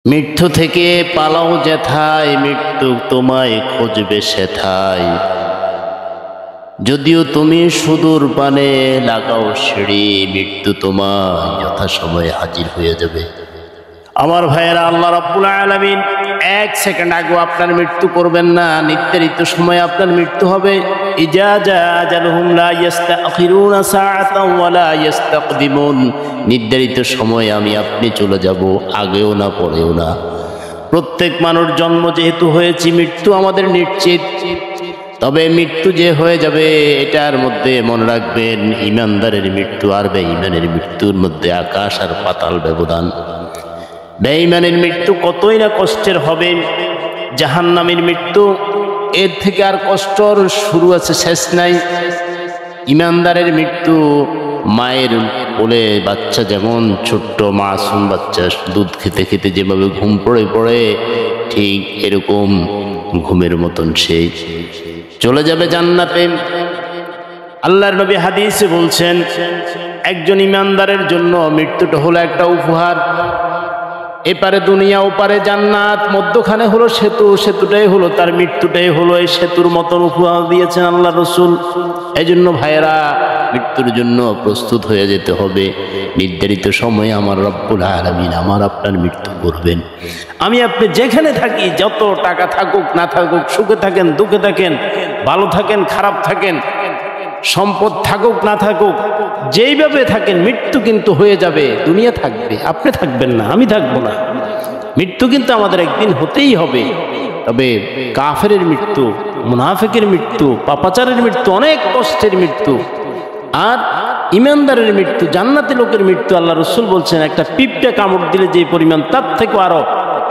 মৃত্যু থেকে পালাও যেথায়, মৃত্যু তোমায় খুঁজবে সেথায়। যদিও তুমি সুদূর পানে লাগাও সিঁড়ি, মৃত্যু তোমার যথাসময়ে হাজির হয়ে যাবে। আমার ভাইয়েরা, আল্লাহ রাব্বুল আলামিন এক সেকেন্ড আগেও আপনার মৃত্যু করবেন না। নির্ধারিত সময়ে আপনার মৃত্যু হবে। ইজা জা আজালুহুম লা ইস্তাখিরুনা সাআতাও ওয়া লা ইস্তাকদিমুন। নির্ধারিত সময়ে আমি আপনি চলে যাব, আগেও না পরেও না। প্রত্যেক মানুষ জন্ম যেহেতু হয়েছি, মৃত্যু আমাদের নিশ্চিত। তবে মৃত্যু যে হয়ে যাবে এটার মধ্যে মনে রাখবেন, ইমানদারের মৃত্যু আর বেঈমানের মৃত্যুর মধ্যে আকাশ আর পাতাল ব্যবধান। বেঈমানের মৃত্যু কতই না কষ্টের হবে। জাহান্নামের মৃত্যু এর থেকে আর কষ্টর শুরু আছে, শেষ নাই। ইমানদারের মৃত্যু মায়ের কোলে বাচ্চা যেমন ছোট্ট মাসুম বাচ্চা দুধ খেতে খেতে যেভাবে ঘুম পড়ে পড়ে, ঠিক এরকম ঘুমের মতন সেই চলে যাবে জান্নাতে। আল্লাহর নবী হাদিসে বলছেন, একজন ইমানদারের জন্য মৃত্যুটা হলো একটা উপহার। এপারে দুনিয়া, ওপারে জান্নাত, মধ্যখানে হলো সেতু, সেতুটাই হলো তার মৃত্যুটাই হলো এই সেতুর মতন উপহার দিয়েছেন আল্লাহ রসুল। এই জন্য ভাইয়েরা, মৃত্যুর জন্য প্রস্তুত হয়ে যেতে হবে। নির্ধারিত সময়ে আমার রব্বুল আলামিন আমার আপনার মৃত্যু করবেন। আমি আপনি যেখানে থাকি, যত টাকা থাকুক না থাকুক, সুখে থাকেন দুঃখে থাকেন, ভালো থাকেন খারাপ থাকেন, সম্পদ থাকুক না থাকুক, যেইভাবে থাকেন, মৃত্যু কিন্তু হয়ে যাবে। দুনিয়া থাকবে, আপনি থাকবেন না, আমি থাকবো না। মৃত্যু কিন্তু আমাদের একদিন হতেই হবে। তবে কাফেরের মৃত্যু, মুনাফিকের মৃত্যু, পাপাচারের মৃত্যু অনেক কষ্টের মৃত্যু। আর ইমানদারের মৃত্যু, জান্নাতি লোকের মৃত্যু, আল্লাহ রসুল বলছেন একটা পিঁপড়া কামড় দিলে যে পরিমাণ, তার থেকে আরো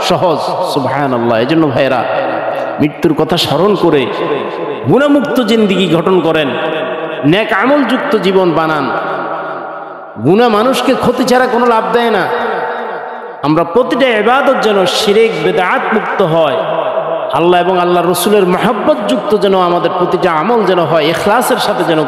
সহজ। সুবহানাল্লাহ। এই জন্য ভাইয়েরা, মৃত্যুর কথা স্মরণ করে গুনাহমুক্ত জিন্দেগি গঠন করেন, নেক আমল যুক্ত জীবন বানান। গুনাহ মানুষকে ক্ষতি ছাড়া কোনো লাভ দেয় না। আমরা প্রতিটা ইবাদত যেন শিরক বিদআত মুক্ত হয়, আল্লাহ এবং আল্লাহ রসুলের মহব্বত যুক্ত যেন আমাদের প্রতিটা আমল যেন হয়, ইখলাসের সাথে যেন